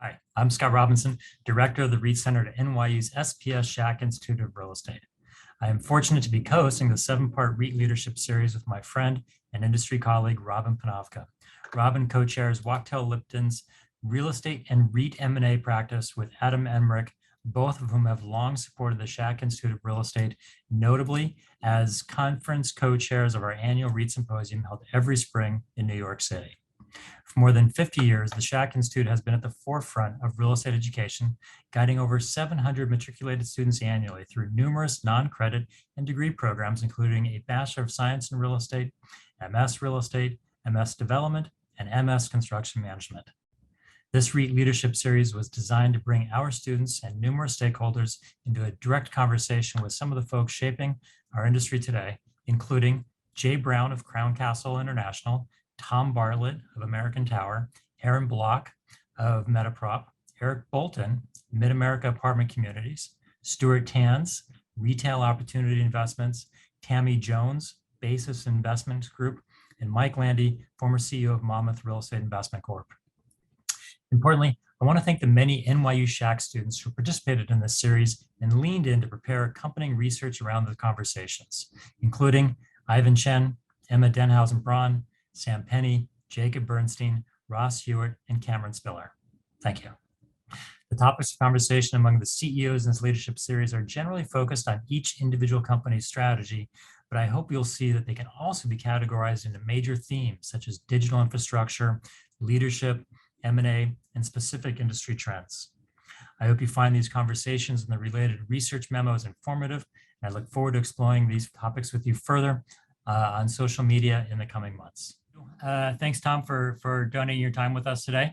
Hi, I'm Scott Robinson, Director of the REIT Center at NYU's SPS Schack Institute of Real Estate. I am fortunate to be co-hosting the 7-part REIT leadership series with my friend and industry colleague, Robin Panovka. Robin co-chairs Wachtell Lipton's real estate and REIT M&A practice with Adam Emmerich, both of whom have long supported the Schack Institute of Real Estate, notably as conference co-chairs of our annual REIT symposium held every spring in New York City. For more than 50 years, the Schack Institute has been at the forefront of real estate education, guiding over 700 matriculated students annually through numerous non-credit and degree programs, including a Bachelor of Science in Real Estate, Real Estate, MS Development, and MS Construction Management. This REIT Leadership Series was designed to bring our students and numerous stakeholders into a direct conversation with some of the folks shaping our industry today, including Jay Brown of Crown Castle International, Tom Bartlett of American Tower, Aaron Block of Metaprop, Eric Bolton, Mid-America Apartment Communities, Stuart Tanz, Retail Opportunity Investments, Tammy Jones, Basis Investment Group, and Mike Landy, former CEO of Monmouth Real Estate Investment Corp. Importantly, I want to thank the many NYU Schack students who participated in this series and leaned in to prepare accompanying research around the conversations, including Ivan Chen, Emma Dannhausen-Brun, Sam Penny, Jacob Bernstein, Ross Hewitt, and Cameron Spiller. Thank you. The topics of conversation among the CEOs in this leadership series are generally focused on each individual company's strategy, but I hope you'll see that they can also be categorized into major themes such as digital infrastructure, leadership, M&A, and specific industry trends. I hope you find these conversations and the related research memos informative, and I look forward to exploring these topics with you further on social media in the coming months. Thanks, Tom, for donating your time with us today.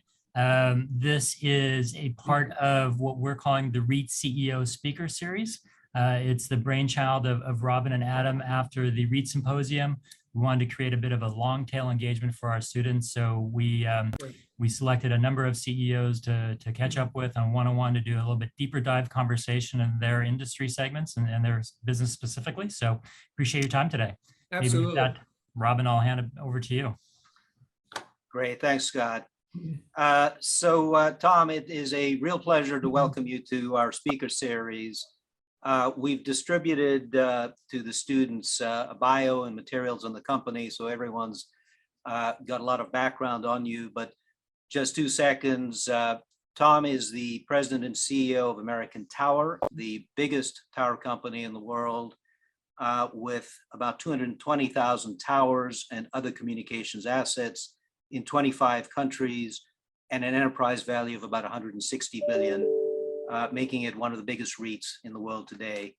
This is a part of what we're calling the REIT CEO Speaker Series. It's the brainchild of Robin and Adam after the REIT Symposium. We wanted to create a bit of a long tail engagement for our students. So we selected a number of CEOs to catch up with on one-on-one to do a little bit deeper dive conversation in their industry segments and their business specifically. So appreciate your time today. Absolutely. Maybe with that, Robin, I'll hand it over to you. Great. Thanks, Scott. Tom, it is a real pleasure to welcome you to our speaker series. We've distributed to the students a bio and materials on the company, so everyone's got a lot of background on you, but just 2 seconds. Tom is the president and CEO of American Tower, the biggest tower company in the world, with about 220,000 towers and other communications assets in 25 countries and an enterprise value of about 160 billion, making it one of the biggest REITs in the world today.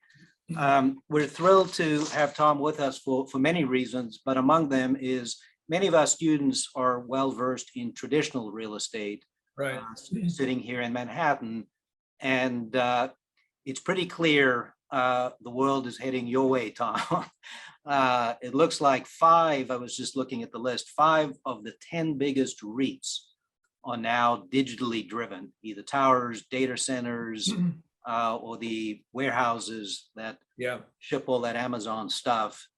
We're thrilled to have Tom with us for many reasons, but among them is many of our students are well-versed in traditional real estate, right? Sitting here in Manhattan, and it's pretty clear the world is heading your way, Tom. It looks like I was just looking at the list, 5 of the 10 biggest REITs are now digitally driven, either towers, data centers, or the warehouses that ship all that Amazon stuff.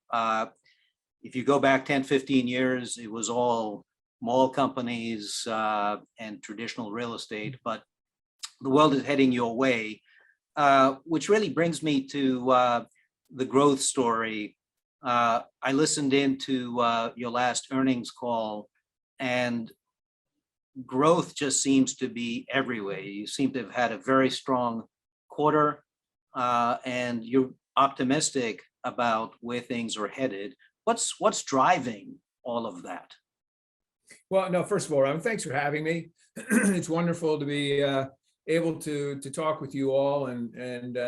If you go back 10, 15 years, it was all mall companies and traditional real estate, but the world is heading your way. Which really brings me to the growth story. I listened into your last earnings call, and growth just seems to be everywhere. You seem to have had a very strong quarter, and you're optimistic about where things are headed. What's driving all of that? Well, no, first of all, Robin, thanks for having me. It's wonderful to be able to talk with you all and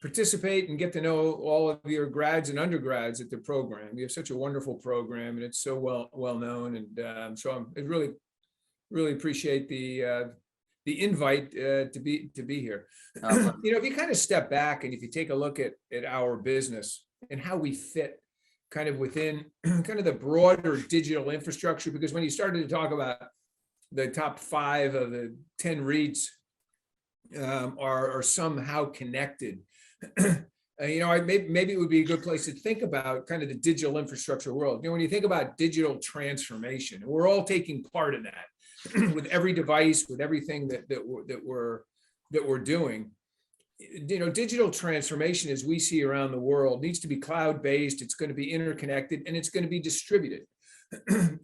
participate and get to know all of your grads and undergrads at the program. You have such a wonderful program, and it's so well known. And so I really appreciate the invite to be here. If you kind of step back and if you take a look at our business and how we fit kind of within kind of the broader digital infrastructure, because when you started to talk about the top 5 of the 10 REITs are somehow connected, maybe it would be a good place to think about kind of the digital infrastructure world. When you think about digital transformation, we're all taking part in that. with every device, with everything that we're doing. Digital transformation, as we see around the world, needs to be cloud-based. It's going to be interconnected, and it's going to be distributed.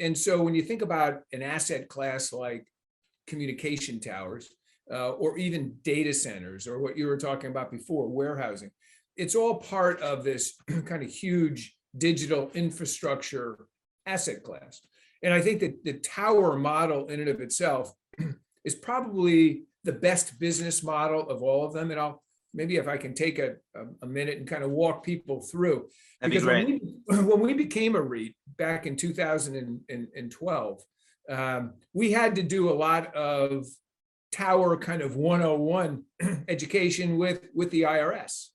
And so when you think about an asset class like communication towers, or even data centers, or what you were talking about before, warehousing, it's all part of this kind of huge digital infrastructure asset class. And I think that the tower model in and of itself is probably the best business model of all of them. And maybe if I can take a minute and kind of walk people through. That'd be Because great. when we became a REIT back in 2012, we had to do a lot of tower kind of 101 education with the IRS.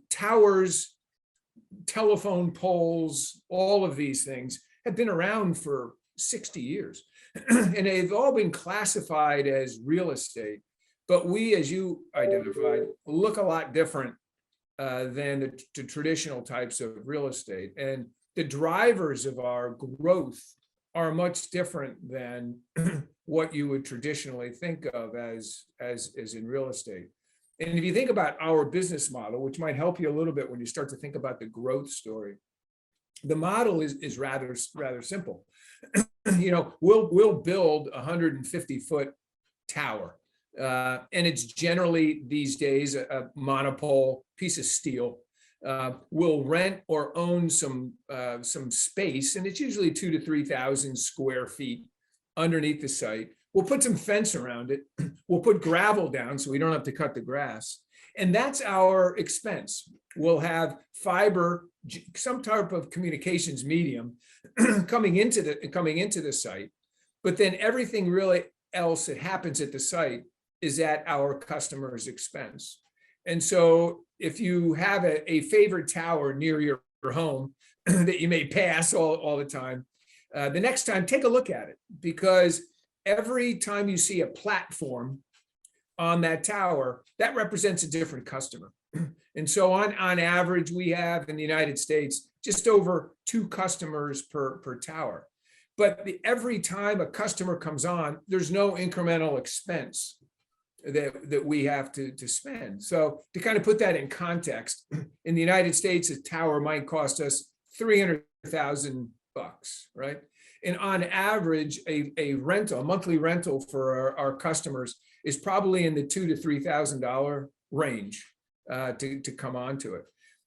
Towers, telephone poles, all of these things have been around for 60 years. And they've all been classified as real estate. But we, as you identified, look a lot different than the traditional types of real estate. And the drivers of our growth are much different than what you would traditionally think of as in real estate. And if you think about our business model, which might help you a little bit when you start to think about the growth story, the model is rather simple. We'll build a 150-foot tower. And it's generally these days a monopole piece of steel. We'll rent or own some space, and it's usually 2,000 to 3,000 square feet underneath the site. We'll put some fence around it. We'll put gravel down so we don't have to cut the grass. And that's our expense. We'll have fiber, some type of communications medium coming into the site. But then everything really else that happens at the site is at our customer's expense. And so if you have a favorite tower near your home that you may pass all the time, the next time, take a look at it, because every time you see a platform on that tower, that represents a different customer. And so on average, we have in the United States just over 2 customers per tower. But every time a customer comes on, there's no incremental expense that we have to spend. So to kind of put that in context, in the United States, a tower might cost us $300,000, right? And on average, a monthly rental for our customers is probably in the $2,000 to $3,000 range to come onto it.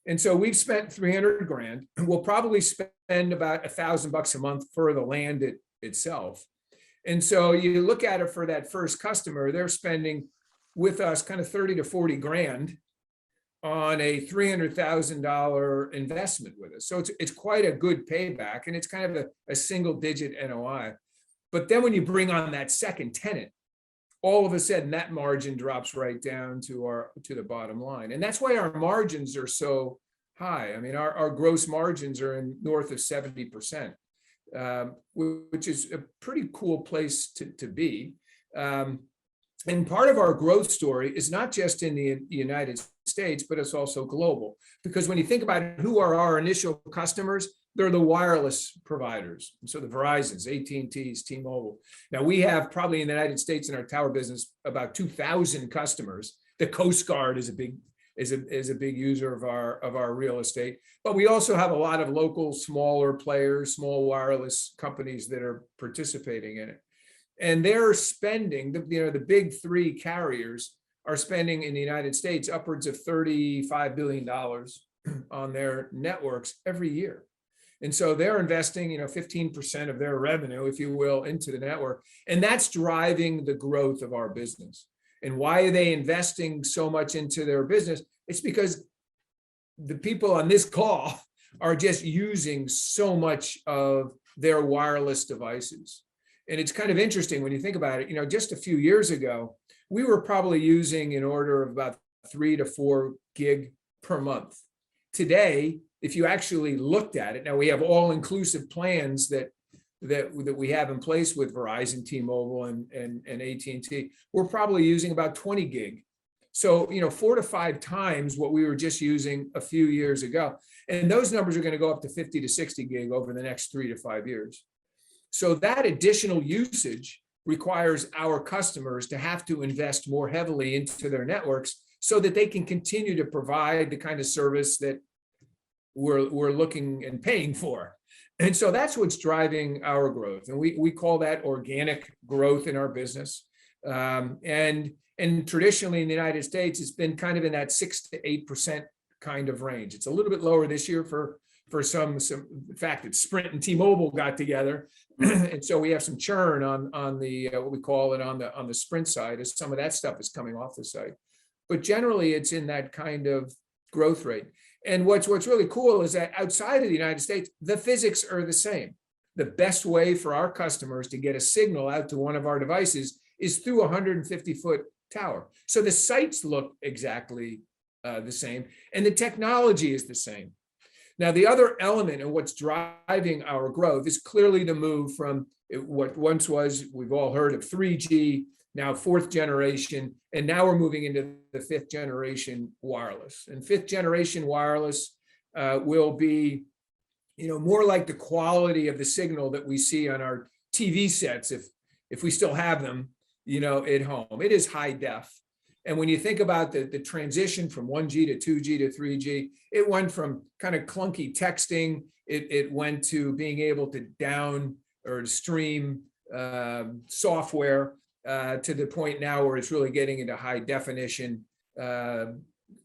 And so we've spent $300,000. We'll probably spend about $1,000 a month for the land itself. And so you look at it for that first customer, they're spending with us kind of 30 to 40 grand on a $300,000 investment with us. So it's quite a good payback, and it's kind of a single digit NOI. But then when you bring on that second tenant, all of a sudden that margin drops right down to the bottom line. And that's why our margins are so high. I mean, our gross margins are in north of 70%, which is a pretty cool place to be. And part of our growth story is not just in the United States, but it's also global. Because when you think about who are our initial customers, they're the wireless providers. So the Verizons, AT&Ts, T-Mobile. Now we have probably in the United States in our tower business about 2,000 customers. The Coast Guard is a big user of our real estate, but we also have a lot of local smaller players, small wireless companies that are participating in it. And they're spending, the big 3 carriers are spending in the United States upwards of $35 billion on their networks every year. And so they're investing, 15% of their revenue, if you will, into the network. And that's driving the growth of our business. And why are they investing so much into their business? It's because the people on this call are just using so much of their wireless devices. And it's kind of interesting when you think about it, just a few years ago, we were probably using an order of about 3 to 4 gig per month. Today, if you actually looked at it, now we have all-inclusive plans that we have in place with Verizon, T-Mobile, and AT&T. We're probably using about 20 gig. So, 4 to 5 times what we were just using a few years ago. And those numbers are going to go up to 50 to 60 gig over the next 3 to 5 years. So that additional usage requires our customers to have to invest more heavily into their networks so that they can continue to provide the kind of service that we're looking and paying for. And so that's what's driving our growth. And we call that organic growth in our business. And traditionally in the United States, it's been kind of in that 6 to 8% kind of range. It's a little bit lower this year for some in fact, it's Sprint and T-Mobile got together. And so we have some churn on the what we call it on the Sprint side, as some of that stuff is coming off the site. But generally it's in that kind of growth rate. And what's really cool is that outside of the United States, the physics are the same. The best way for our customers to get a signal out to one of our devices is through a 150-foot tower. So the sites look exactly the same, and the technology is the same. Now, the other element and what's driving our growth is clearly the move from what once was, we've all heard of 3G, now 4th generation, and now we're moving into the 5th generation wireless. And 5th generation wireless will be, more like the quality of the signal that we see on our TV sets, if we still have them, at home. It is high def. And when you think about the transition from 1G to 2G to 3G, it went from kind of clunky texting, it went to being able to down or stream software to the point now where it's really getting into high definition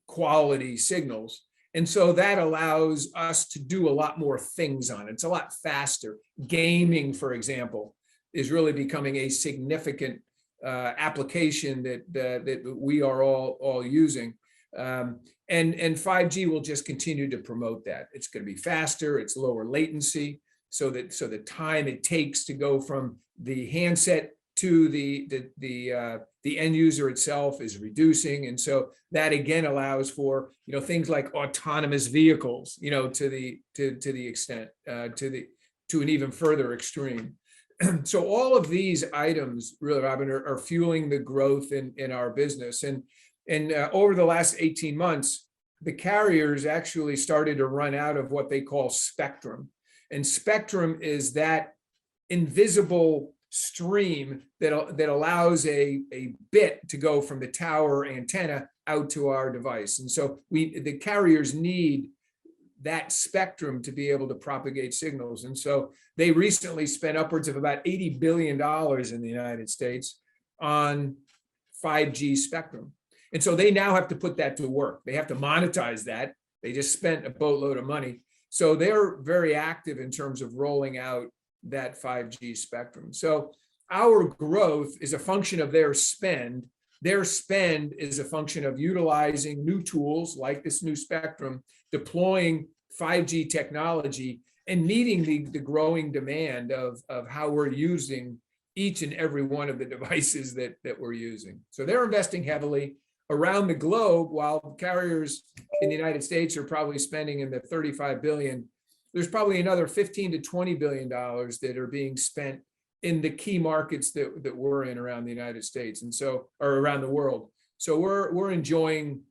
quality signals. And so that allows us to do a lot more things on it. It's a lot faster. Gaming, for example, is really becoming a significant application that we are all using. And 5G will just continue to promote that. It's going to be faster, it's lower latency, so the time it takes to go from the handset to the end user itself is reducing. And so that again allows for things like autonomous vehicles, to the extent to an even further extreme. So all of these items really, Robin, are fueling the growth in our business. And over the last 18 months, the carriers actually started to run out of what they call spectrum. And spectrum is that invisible stream that allows a bit to go from the tower antenna out to our device. And so the carriers need that spectrum to be able to propagate signals. And so they recently spent upwards of about $80 billion in the United States on 5G spectrum. And so they now have to put that to work. They have to monetize that. They just spent a boatload of money. So they're very active in terms of rolling out that 5G spectrum. So our growth is a function of their spend. Their spend is a function of utilizing new tools like this new spectrum, deploying 5G technology, and meeting the growing demand of how we're using each and every one of the devices that we're using. So they're investing heavily around the globe, while carriers in the United States are probably spending in the $35 billion. There's probably another $15 to $20 billion that are being spent in the key markets that we're in around the United States, and so, or around the world. So we're enjoying,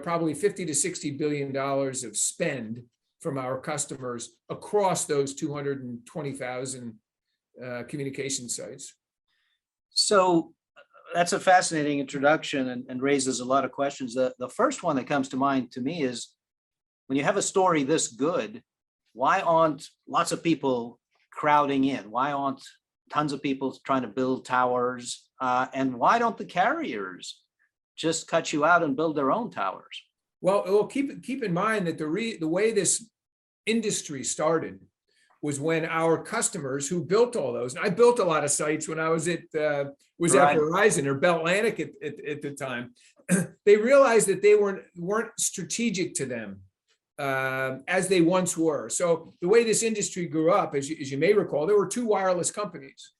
probably $50 to $60 billion of spend from our customers across those 220,000 communication sites. So that's a fascinating introduction and raises a lot of questions. The first one that comes to mind to me is, when you have a story this good, why aren't lots of people crowding in? Why aren't tons of people trying to build towers? And why don't the carriers just cut you out and build their own towers? Well, keep in mind that the way this industry started was when our customers who built all those, and I built a lot of sites when I was at Verizon or Bartlett at the time, they realized that they weren't strategic to them as they once were. So the way this industry grew up, as you may recall, there were two wireless companies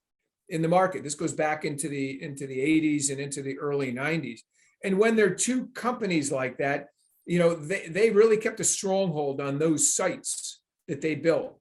in the market. This goes back into the 80s and into the early 90s. And when there are two companies like that, they really kept a stronghold on those sites that they built.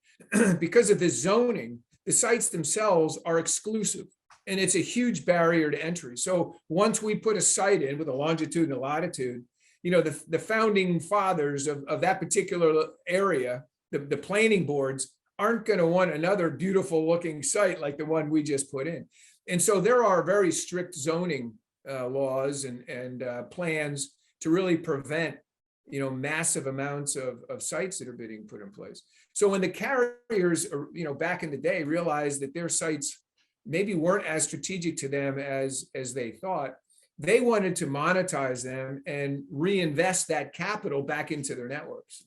Because of the zoning, the sites themselves are exclusive, and it's a huge barrier to entry. So once we put a site in with a longitude and a latitude, the founding fathers of that particular area, the planning boards aren't going to want another beautiful looking site like the one we just put in. And so there are very strict zoning laws and plans to really prevent, massive amounts of sites that are being put in place. So when the carriers, back in the day realized that their sites maybe weren't as strategic to them as they thought, they wanted to monetize them and reinvest that capital back into their networks.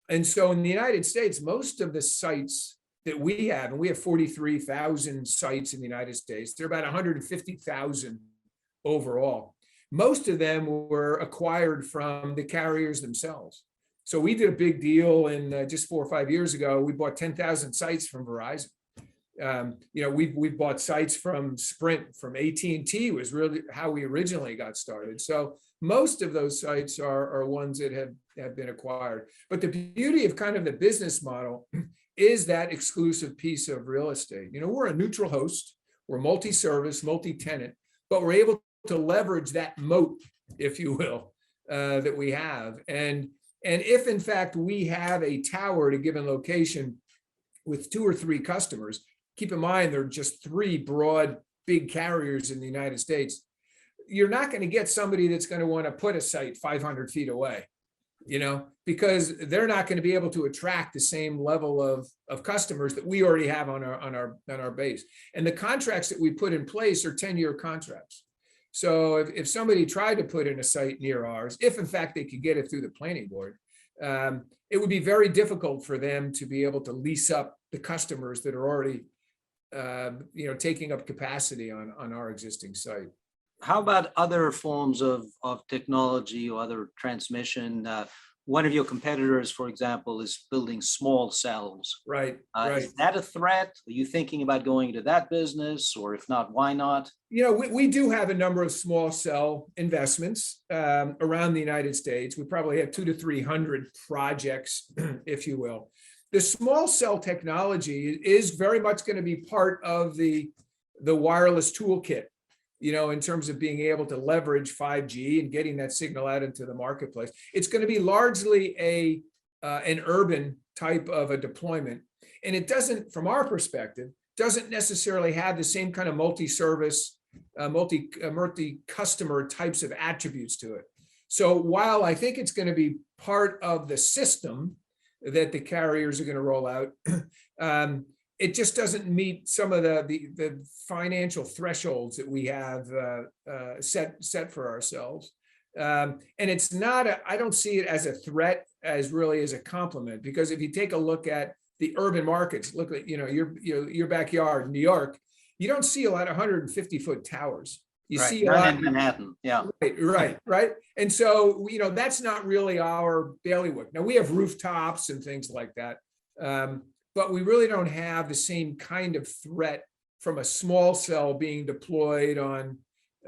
And so in the United States, most of the sites that we have, and we have 43,000 sites in the United States, there are about 150,000 overall. Most of them were acquired from the carriers themselves. So we did a big deal in just 4 or 5 years ago. We bought 10,000 sites from Verizon. We've bought sites from Sprint, from AT&T was really how we originally got started. So most of those sites are ones that have been acquired. But the beauty of kind of the business model is that exclusive piece of real estate. We're a neutral host, we're multi-service, multi-tenant, but we're able to leverage that moat, if you will, that we have. And if in fact we have a tower at a given location with 2 or 3 customers, keep in mind there are just 3 broad big carriers in the United States, you're not going to get somebody that's going to want to put a site 500 feet away, because they're not going to be able to attract the same level of customers that we already have on our base. And the contracts that we put in place are 10-year contracts. So if somebody tried to put in a site near ours, if in fact they could get it through the planning board, it would be very difficult for them to be able to lease up the customers that are already, taking up capacity on our existing site. How about other forms of technology or other transmission? One of your competitors, for example, is building small cells. Right. Is that a threat? Are you thinking about going into that business? Or if not, why not? We do have a number of small cell investments around the United States. We probably have 200 to 300 projects, if you will. The small cell technology is very much going to be part of the wireless toolkit, in terms of being able to leverage 5G and getting that signal out into the marketplace. It's going to be largely an urban type of a deployment. And it doesn't, from our perspective, doesn't necessarily have the same kind of multi-service, multi-customer types of attributes to it. So while I think it's going to be part of the system that the carriers are going to roll out, it just doesn't meet some of the financial thresholds that we have set for ourselves. And it's not, I don't see it as a threat as really as a compliment, because if you take a look at the urban markets, look at, your backyard in New York, you don't see a lot of 150-foot towers. You see a lot in Manhattan. Yeah. Right. And so, that's not really our bailiwick. Now we have rooftops and things like that. But we really don't have the same kind of threat from a small cell being deployed on,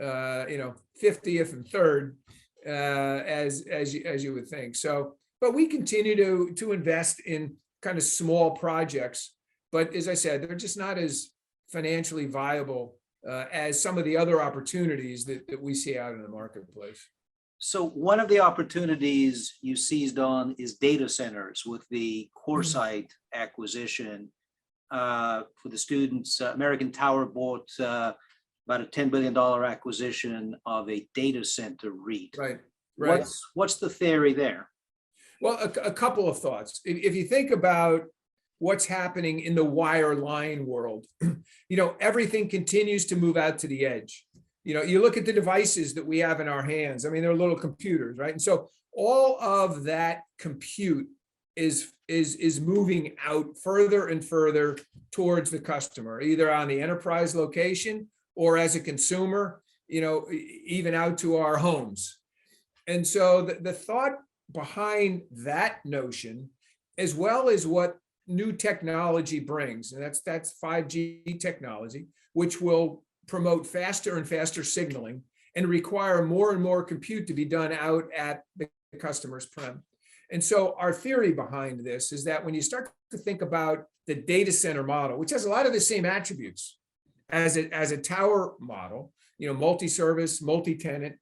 50th and 3rd, as you would think. So, but we continue to invest in kind of small projects. But as I said, they're just not as financially viable as some of the other opportunities that we see out in the marketplace. So one of the opportunities you seized on is data centers with the CoreSite acquisition for the students. American Tower bought about a $10 billion acquisition of a data center REIT. Right. What's the theory there? Well, a couple of thoughts. If you think about what's happening in the wireline world, everything continues to move out to the edge. You look at the devices that we have in our hands. I mean, they're little computers, right? And so all of that compute is moving out further and further towards the customer, either on the enterprise location or as a consumer, even out to our homes. And so the thought behind that notion, as well as what new technology brings, and that's 5G technology, which will promote faster and faster signaling and require more and more compute to be done out at the customer's prem. And so our theory behind this is that when you start to think about the data center model, which has a lot of the same attributes as a tower model, multi-service, multi-tenant,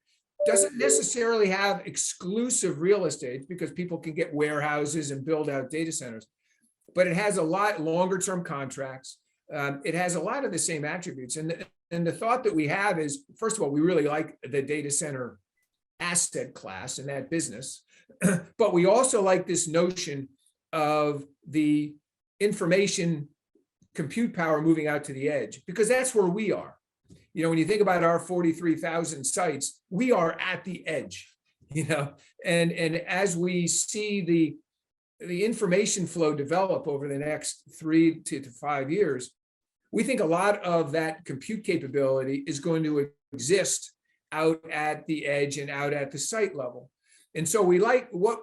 doesn't necessarily have exclusive real estate because people can get warehouses and build out data centers. but it has a lot longer term contracts. It has a lot of the same attributes. And the thought that we have is, first of all, we really like the data center asset class and that business, but we also like this notion of the information compute power moving out to the edge, because that's where we are. You know, when you think about our 43,000 sites, we are at the edge, you know, and as we see the information flow develop over the next 3 to 5 years, we think a lot of that compute capability is going to exist out at the edge and out at the site level. And so what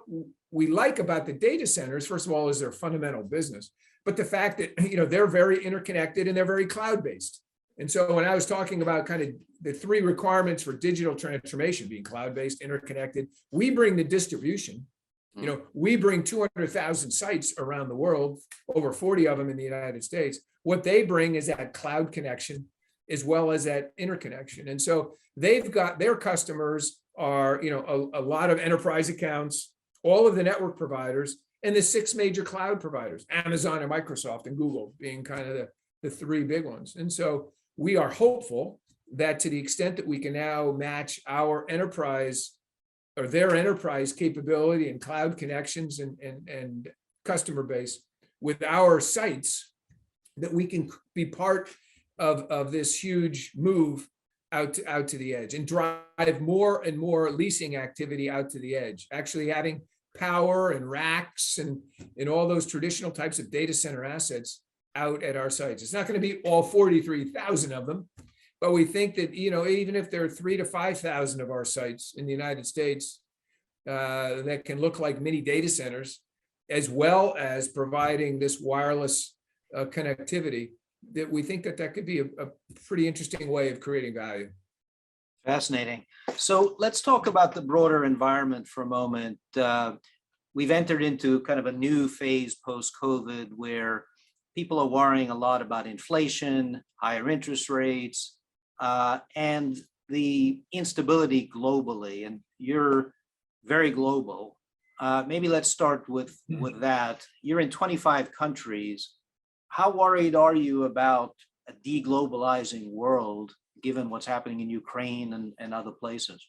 we like about the data centers, first of all, is their fundamental business, but the fact that, you know, they're very interconnected and they're very cloud-based. And so when I was talking about kind of the 3 requirements for digital transformation, being cloud-based, interconnected, we bring the distribution. You know, we bring 200,000 sites around the world, over 40 of them in the United States. What they bring is that cloud connection as well as that interconnection. And so they've got, their customers are, you know, a lot of enterprise accounts, all of the network providers, and the 6 major cloud providers, Amazon and Microsoft and Google being kind of the 3 big ones. And so we are hopeful that to the extent that we can now match our enterprise or their enterprise capability and cloud connections and customer base with our sites, that we can be part of this huge move out to the edge and drive more and more leasing activity out to the edge, actually having power and racks and all those traditional types of data center assets out at our sites. It's not going to be all 43,000 of them, but we think that, you know, even if there are 3,000 to 5,000 of our sites in the United States that can look like mini data centers, as well as providing this wireless connectivity, that we think that could be a pretty interesting way of creating value. Fascinating. So let's talk about the broader environment for a moment. We've entered into kind of a new phase post-COVID where people are worrying a lot about inflation, higher interest rates, and the instability globally. And you're very global. Maybe let's start with that. You're in 25 countries. How worried are you about a deglobalizing world, given what's happening in Ukraine and other places?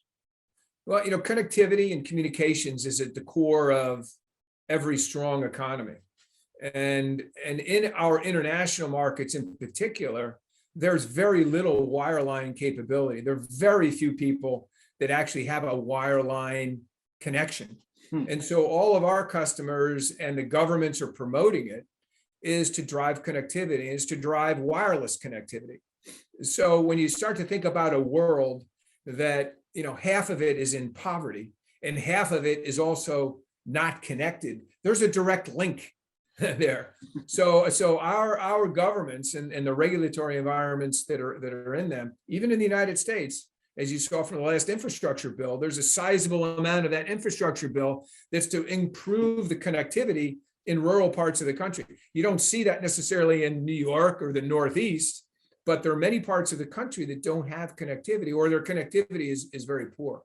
Well, you know, connectivity and communications is at the core of every strong economy. And in our international markets in particular, there's very little wireline capability. There are very few people that actually have a wireline connection. And so all of our customers and the governments are promoting it is to drive connectivity, is to drive wireless connectivity. So when you start to think about a world that, you know, half of it is in poverty and half of it is also not connected, there's a direct link there. So our governments and the regulatory environments that are in them, even in the United States, as you saw from the last infrastructure bill, there's a sizable amount of that infrastructure bill that's to improve the connectivity in rural parts of the country. You don't see that necessarily in New York or the Northeast, but there are many parts of the country that don't have connectivity, or their connectivity is very poor.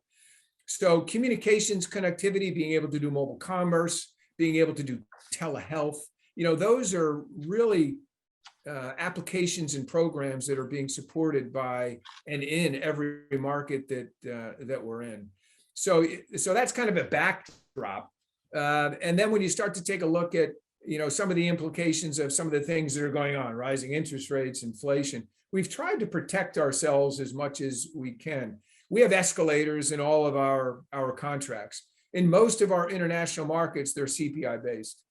So communications connectivity, being able to do mobile commerce, being able to do telehealth, you know, those are really applications and programs that are being supported by and in every market that we're in. So that's kind of a backdrop. And then when you start to take a look at, you know, some of the implications of some of the things that are going on, rising interest rates, inflation, we've tried to protect ourselves as much as we can. We have escalators in all of our contracts. In most of our international markets, they're CPI based.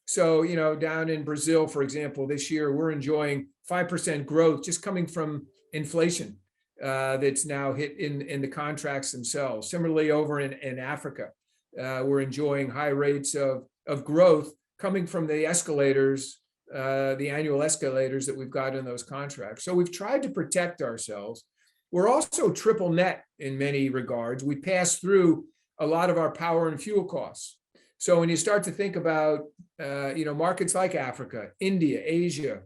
So, you know, down in Brazil, for example, this year, we're enjoying 5% growth just coming from inflation that's now hit in the contracts themselves. Similarly, over in Africa, we're enjoying high rates of growth coming from the escalators, the annual escalators that we've got in those contracts. So we've tried to protect ourselves. We're also triple net in many regards. We pass through a lot of our power and fuel costs. So when you start to think about, you know, markets like Africa, India, Asia,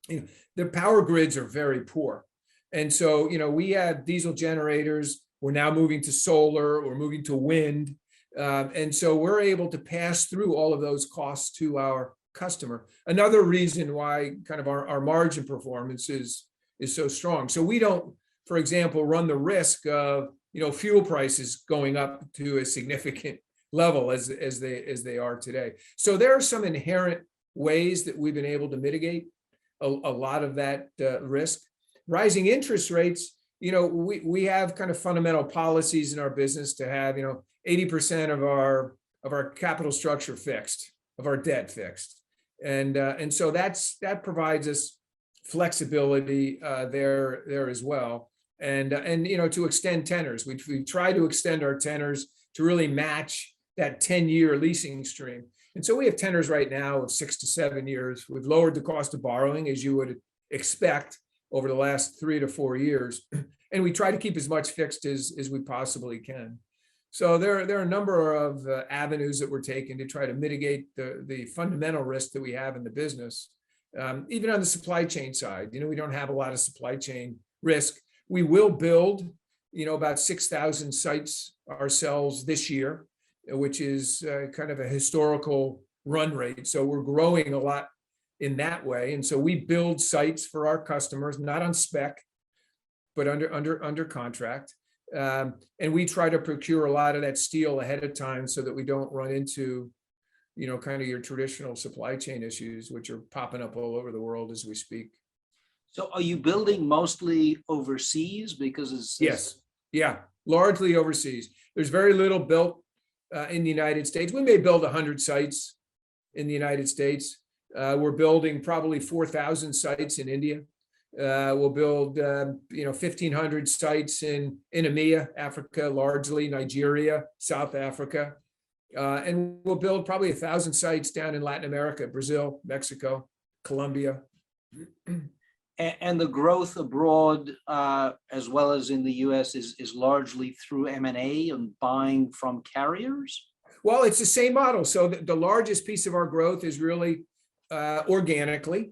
you know, the power grids are very poor. And so, you know, we have diesel generators. We're now moving to solar. We're moving to wind. And so we're able to pass through all of those costs to our customer. Another reason why kind of our margin performance is so strong. So we don't, for example, run the risk of, fuel prices going up to a significant level as they are today. So there are some inherent ways that we've been able to mitigate a lot of that risk. Rising interest rates, we have kind of fundamental policies in our business to have, 80% of our capital structure fixed, of our debt fixed. And so that provides us flexibility there as well. And to extend tenors, we try to extend our tenors to really match that 10-year leasing stream. And so we have tenors right now of 6 to 7 years. We've lowered the cost of borrowing, as you would expect, over the last 3 to 4 years. And we try to keep as much fixed as we possibly can. So there are a number of avenues that we're taking to try to mitigate the fundamental risk that we have in the business. Even on the supply chain side, we don't have a lot of supply chain risk. We will build, about 6,000 sites ourselves this year, which is kind of a historical run rate. So we're growing a lot in that way. And so we build sites for our customers, not on spec, but under contract. And we try to procure a lot of that steel ahead of time so that we don't run into, kind of your traditional supply chain issues, which are popping up all over the world as we speak. So are you building mostly overseas? Because Yes. Yeah, largely overseas. There's very little built in the United States. We may build 100 sites in the United States. We're building probably 4,000 sites in India. We'll build, 1,500 sites in EMEA, Africa, largely Nigeria, South Africa. And we'll build probably 1,000 sites down in Latin America, Brazil, Mexico, Colombia. And the growth abroad, as well as in the US, is largely through M&A and buying from carriers? Well, it's the same model. So the largest piece of our growth is really organically.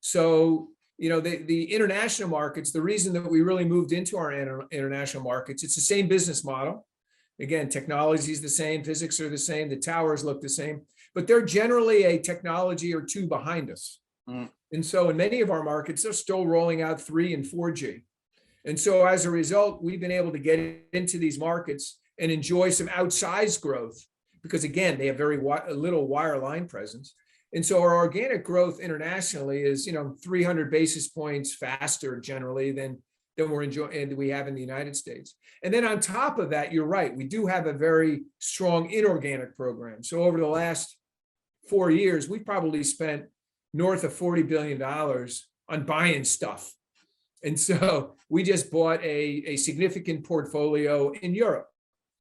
So, the international markets, the reason that we really moved into our international markets, it's the same business model. Again, technology is the same, physics are the same, the towers look the same, but they're generally a technology or two behind us. And so in many of our markets, they're still rolling out 3 and 4G. And so as a result, we've been able to get into these markets and enjoy some outsized growth because, again, they have very little wireline presence. And so our organic growth internationally is, 300 basis points faster generally than we're enjoying, we have in the United States. And then on top of that, you're right, we do have a very strong inorganic program. So over the last 4 years, we've probably spent north of $40 billion on buying stuff. And so we just bought a significant portfolio in Europe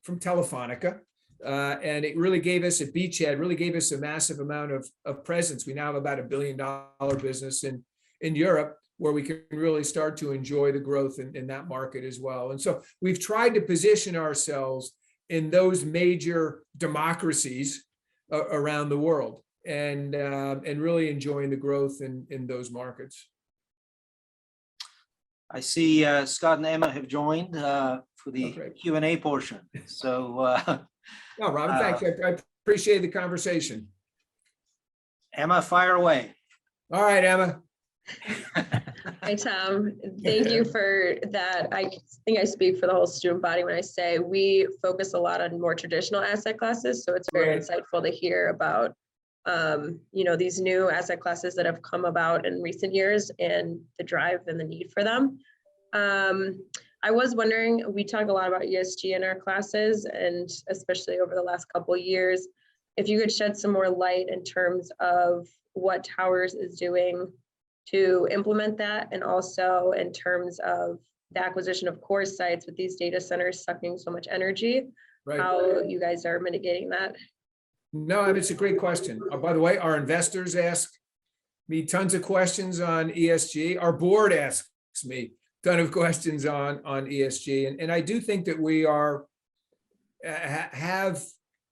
from Telefonica. And it really gave us a beachhead, really gave us a massive amount of presence. We now have about $1 billion business in Europe where we can really start to enjoy the growth in that market as well. And so we've tried to position ourselves in those major democracies around the world and really enjoying the growth in those markets. I see Scott and Emma have joined for the Q&A portion. So no, Robin, thanks. I appreciate the conversation. Emma, fire away. All right, Emma. Hi, Tom. Thank you for that. I think I speak for the whole student body when I say we focus a lot on more traditional asset classes. So it's very insightful to hear about, these new asset classes that have come about in recent years and the drive and the need for them. I was wondering, we talk a lot about ESG in our classes, and especially over the last couple of years, if you could shed some more light in terms of what Towers is doing to implement that, and also in terms of the acquisition of core sites with these data centers sucking so much energy, how you guys are mitigating that. No, it's a great question. By the way, our investors ask me tons of questions on ESG. Our board asks me a ton of questions on ESG. And I do think that we have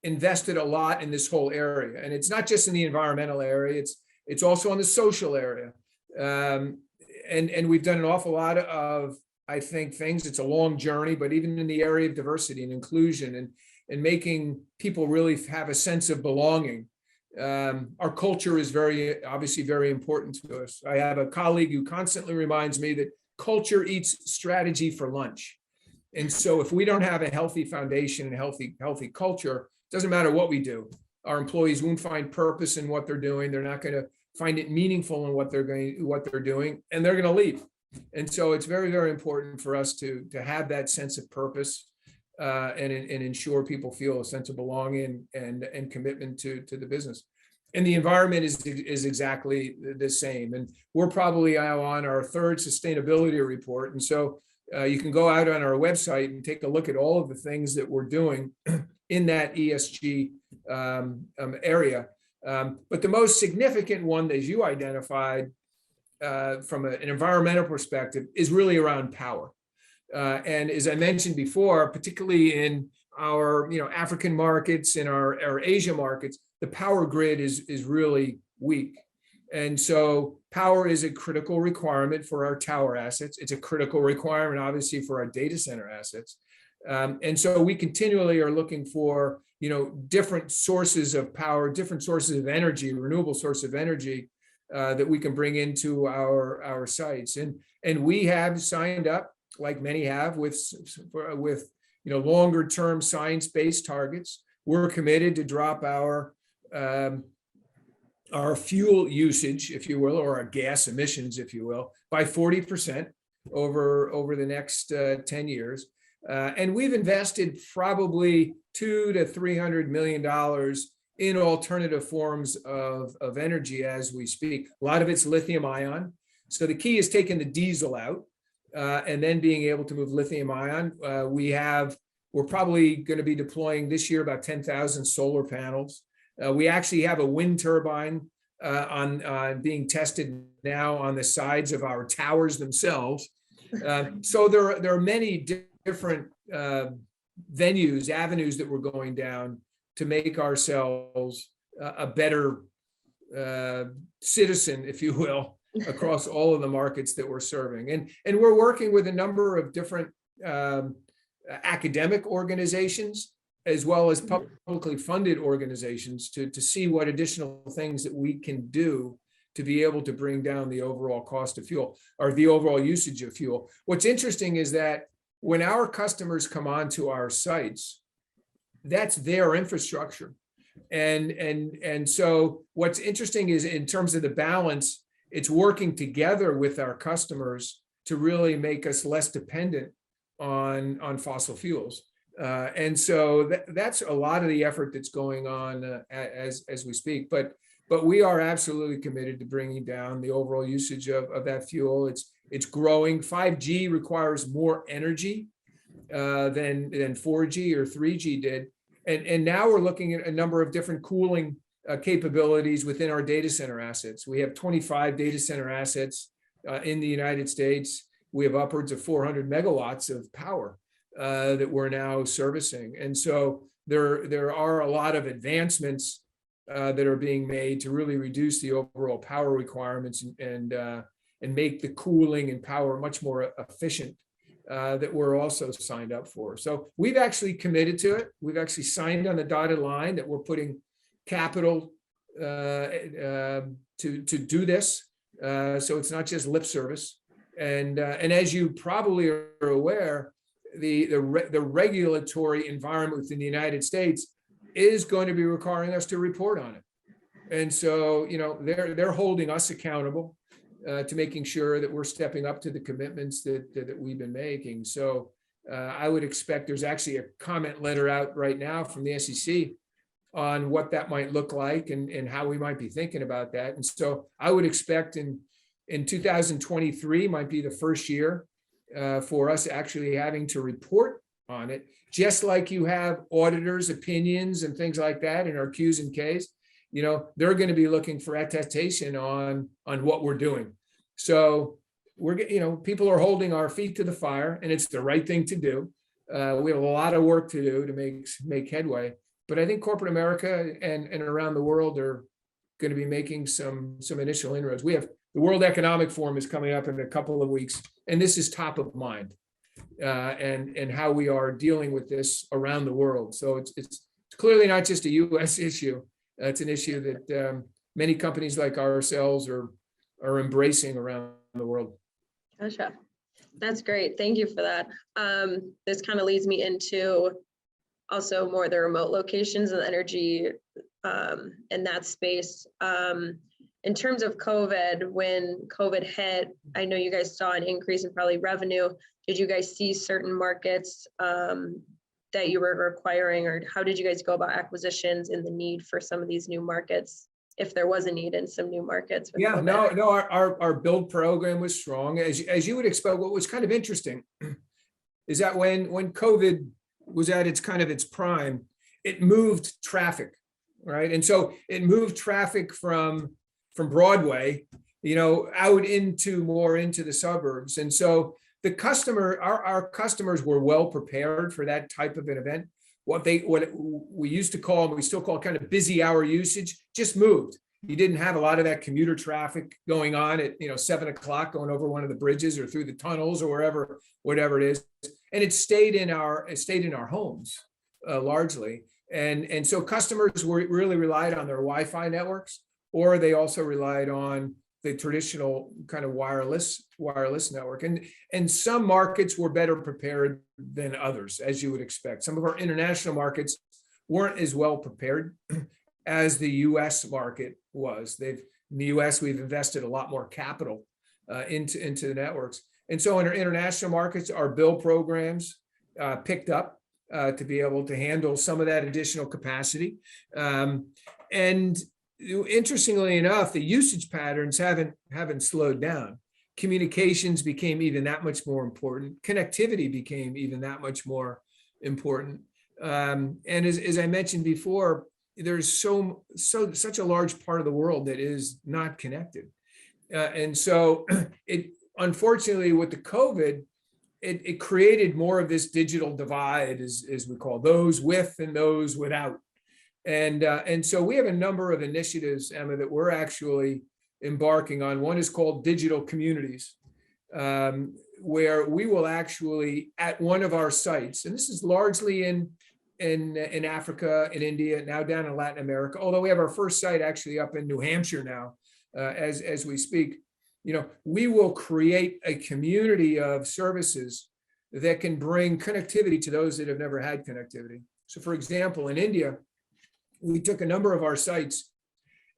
invested a lot in this whole area. And it's not just in the environmental area, it's also on the social area. And we've done an awful lot of, I think, things. It's a long journey, but even in the area of diversity and inclusion and making people really have a sense of belonging Our culture is obviously very important to us. I have a colleague who constantly reminds me that culture eats strategy for lunch. And so if we don't have a healthy foundation and healthy culture, it doesn't matter what we do. Our employees won't find purpose in what they're doing. They're not going to find it meaningful in what they're doing, and they're going to leave. And so it's very, very important for us to have that sense of purpose and ensure people feel a sense of belonging and commitment to the business. And the environment is exactly the same. And we're probably now on our third sustainability report. And so you can go out on our website and take a look at all of the things that we're doing in that ESG area. But the most significant one, as you identified from an environmental perspective, is really around power. And as I mentioned before, particularly in our African markets and our Asia markets, the power grid is really weak. And so power is a critical requirement for our tower assets. It's a critical requirement, obviously, for our data center assets. And so we continually are looking for, different sources of power, different sources of energy, renewable source of energy that we can bring into our sites. And we have signed up, like many have, with longer term science-based targets. We're committed to drop our fuel usage, if you will, or our gas emissions, if you will, by 40% over the next 10 years. And we've invested probably $200 to $300 million in alternative forms of energy as we speak. A lot of it's lithium ion. So the key is taking the diesel out and then being able to move lithium ion. We're probably going to be deploying this year about 10,000 solar panels. We actually have a wind turbine on being tested now on the sides of our towers themselves. So there are many different avenues that we're going down to make ourselves a better citizen, if you will, across all of the markets that we're serving. And we're working with a number of different academic organizations, as well as publicly funded organizations to see what additional things that we can do to be able to bring down the overall cost of fuel or the overall usage of fuel. What's interesting is that when our customers come onto our sites, that's their infrastructure. And so what's interesting is, in terms of the balance, it's working together with our customers to really make us less dependent on fossil fuels. And so that's a lot of the effort that's going on as we speak. But we are absolutely committed to bringing down the overall usage of that fuel. It's growing. 5G requires more energy than 4G or 3G did. And now we're looking at a number of different cooling capabilities within our data center assets. We have 25 data center assets in the United States. We have upwards of 400 megawatts of power that we're now servicing. And so there are a lot of advancements that are being made to really reduce the overall power requirements and make the cooling and power much more efficient that we're also signed up for. So we've actually committed to it. We've actually signed on the dotted line that we're putting capital to do this. So it's not just lip service. And as you probably are aware, the regulatory environment within the United States is going to be requiring us to report on it. And so, they're holding us accountable to making sure that we're stepping up to the commitments that we've been making. So I would expect there's actually a comment letter out right now from the SEC on what that might look like and how we might be thinking about that. And so I would expect in 2023 might be the first year for us actually having to report on it, just like you have auditors' opinions and things like that in our Qs and Ks. They're going to be looking for attestation on what we're doing. So people are holding our feet to the fire, and it's the right thing to do. We have a lot of work to do to make headway, but I think corporate America and around the world are going to be making some initial inroads. We have the World Economic Forum is coming up in a couple of weeks, and this is top of mind, and how we are dealing with this around the world. So it's clearly not just a U.S. issue. It's an issue that many companies like ourselves are embracing around the world. Gotcha. That's great. Thank you for that. This kind of leads me into also more the remote locations and energy in that space. In terms of COVID, when COVID hit, I know you guys saw an increase in probably revenue. Did you guys see certain markets that you were requiring, or how did you guys go about acquisitions and the need for some of these new markets, if there was a need in some new markets? Yeah, COVID? no, our build program was strong. As you would expect. What was kind of interesting is that when COVID was at its kind of its prime, it moved traffic, right? And so it moved traffic from Broadway, out more into the suburbs. And so our customers were well prepared for that type of an event. What we used to call, and we still call, kind of busy hour usage, just moved. You didn't have a lot of that commuter traffic going on at 7 o'clock going over one of the bridges or through the tunnels or whatever it is. And it stayed in our homes largely. And so customers really relied on their Wi-Fi networks, or they also relied on the traditional kind of wireless network. And some markets were better prepared than others, as you would expect. Some of our international markets weren't as well prepared as the US market was. In the US, we've invested a lot more capital into the networks. And so in our international markets, our build programs picked up to be able to handle some of that additional capacity. And interestingly enough, the usage patterns haven't slowed down. Communications became even that much more important. Connectivity became even that much more important. And as I mentioned before, there's such a large part of the world that is not connected. And so it, unfortunately, with the COVID, it created more of this digital divide, as we call those with and those without. And so we have a number of initiatives, Emma, that we're actually embarking on. One is called Digital Communities, where we will actually, at one of our sites, and this is largely in Africa, in India, now down in Latin America, although we have our first site actually up in New Hampshire now, as we speak. We will create a community of services that can bring connectivity to those that have never had connectivity. So for example, in India, we took a number of our sites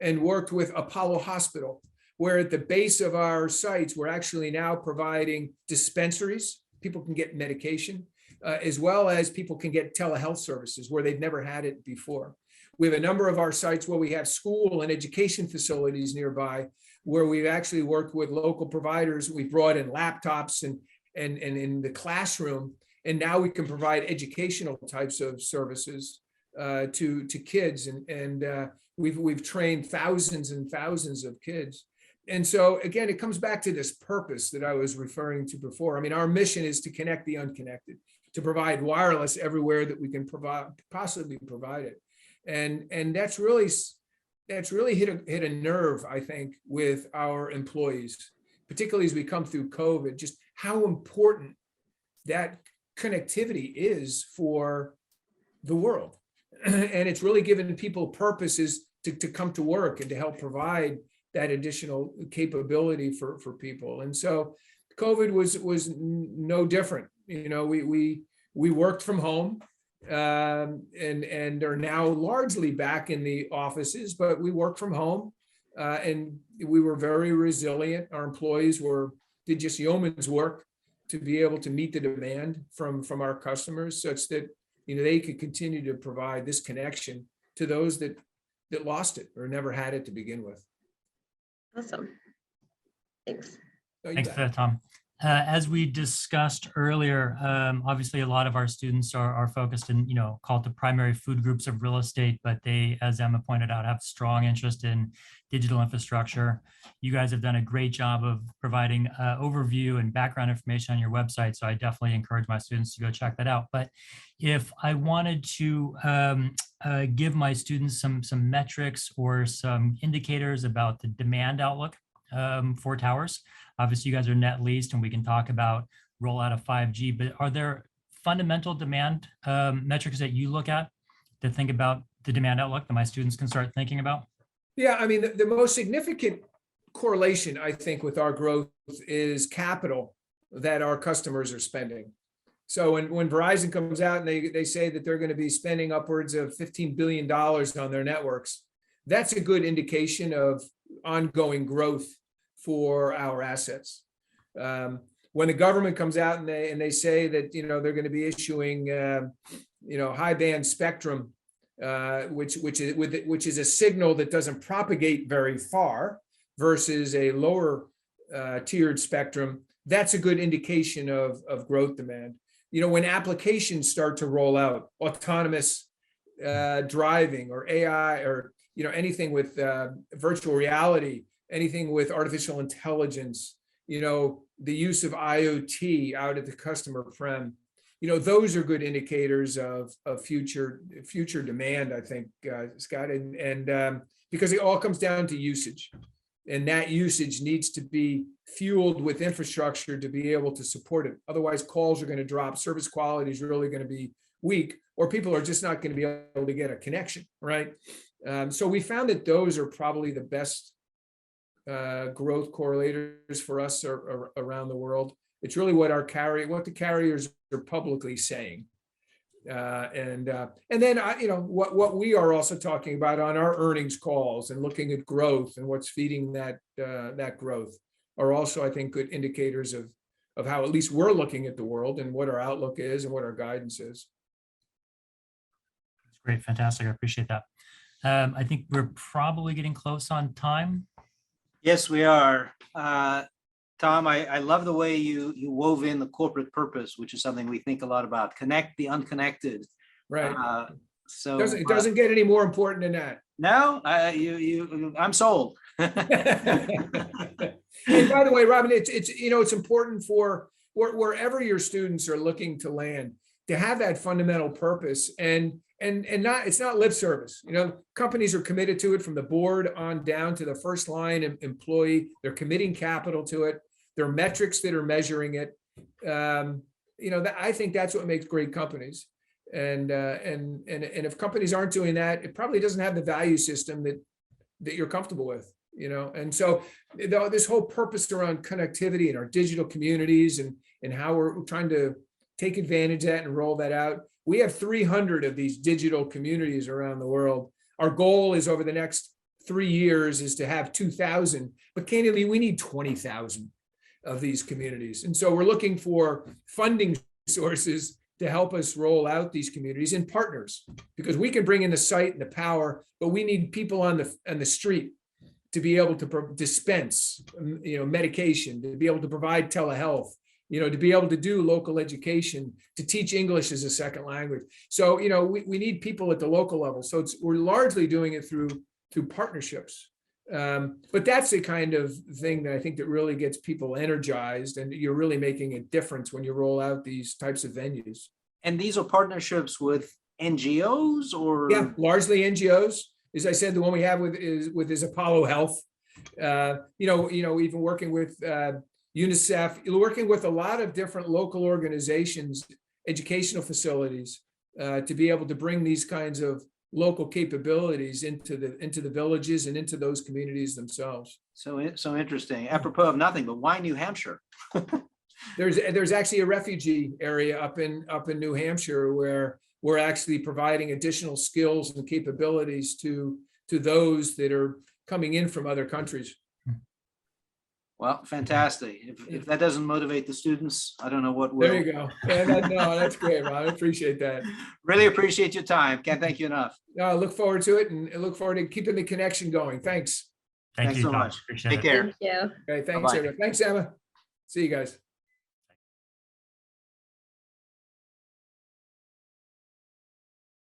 and worked with Apollo Hospital, where at the base of our sites, we're actually now providing dispensaries. People can get medication, as well as people can get telehealth services where they've never had it before. We have a number of our sites where we have school and education facilities nearby, where we've actually worked with local providers. We've brought in laptops and in the classroom, and now we can provide educational types of services to kids, and we've trained thousands and thousands of kids. And so again, it comes back to this purpose that I was referring to before. I mean, our mission is to connect the unconnected, to provide wireless everywhere that we can possibly provide it. And that's really hit a nerve, I think, with our employees, particularly as we come through COVID, just how important that connectivity is for the world. And it's really given people purposes to come to work and to help provide that additional capability for people. And so COVID was no different. We worked from home and are now largely back in the offices, but we work from home and we were very resilient. Our employees did just yeoman's work to be able to meet the demand from our customers, such that they could continue to provide this connection to those that lost it or never had it to begin with. Awesome. Thanks. Thanks for that, Tom. As we discussed earlier, obviously a lot of our students are focused in, called the primary food groups of real estate, but they, as Emma pointed out, have strong interest in digital infrastructure. You guys have done a great job of providing overview and background information on your website, so I definitely encourage my students to go check that out. But if I wanted to give my students some metrics or some indicators about the demand outlook for towers. Obviously, you guys are net leased, and we can talk about rollout of 5G, but are there fundamental demand metrics that you look at to think about the demand outlook that my students can start thinking about? Yeah, I mean, the most significant correlation, I think, with our growth is capital that our customers are spending. So when Verizon comes out and they say that they're going to be spending upwards of $15 billion on their networks, that's a good indication of ongoing growth for our assets. When the government comes out and they say that, you know, they're going to be issuing, you know, high band spectrum, which is a signal that doesn't propagate very far versus a lower tiered spectrum, that's a good indication of growth demand. You know, when applications start to roll out, autonomous driving or AI, or, you know, anything with virtual reality, anything with artificial intelligence, you know, the use of IoT out at the customer prem, you know, those are good indicators of future demand, I think, Scott, and because it all comes down to usage, and that usage needs to be fueled with infrastructure to be able to support it. Otherwise, calls are going to drop, service quality is really going to be weak, or people are just not going to be able to get a connection, right? So we found that those are probably the best growth correlators for us around the world. It's really what the carriers are publicly saying, and then you know what we are also talking about on our earnings calls and looking at growth and what's feeding that growth are also, I think, good indicators of how at least we're looking at the world and what our outlook is and what our guidance is. That's great, fantastic. I appreciate that. I think we're probably getting close on time. Yes, we are. Tom, I love the way you wove in the corporate purpose, which is something we think a lot about. Connect the unconnected. Right. So it doesn't get any more important than that. No, I'm sold. And by the way, Robin, it's you know, it's important for wherever your students are looking to land to have that fundamental purpose, and not, it's not lip service. You know, companies are committed to it from the board on down to the first line employee. They're committing capital to it. There are metrics that are measuring it. You know, I think that's what makes great companies. And if companies aren't doing that, it probably doesn't have the value system that you're comfortable with. You know, and so this whole purpose around connectivity and our digital communities and how we're trying to take advantage of that and roll that out. We have 300 of these digital communities around the world. Our goal is over the next 3 years is to have 2,000, but candidly, we need 20,000 of these communities. And so we're looking for funding sources to help us roll out these communities and partners, because we can bring in the site and the power, but we need people on the street to be able to dispense, you know, medication, to be able to provide telehealth, you know, to be able to do local education, to teach English as a second language. So, you know, we need people at the local level. So we're largely doing it through partnerships. But that's the kind of thing that I think that really gets people energized, and you're really making a difference when you roll out these types of venues. And these are partnerships with NGOs, or? Yeah, largely NGOs. As I said, the one we have with Apollo Health. You know, even working with UNICEF, working with a lot of different local organizations, educational facilities, to be able to bring these kinds of local capabilities into the villages and into those communities themselves. So interesting. Apropos of nothing, but why New Hampshire? There's actually a refugee area up in New Hampshire where we're actually providing additional skills and capabilities to those that are coming in from other countries. Well, fantastic. If that doesn't motivate the students, I don't know what will. There you go. Yeah, no, that's great, Ron. I appreciate that. Really appreciate your time. Can't thank you enough. No, I look forward to it, and I look forward to keeping the connection going. Thanks. Thank Thanks you so Tom. much. Appreciate Take it. care. Thank you. Okay, thanks, Bye-bye. Emma. Thanks, Emma. See you guys.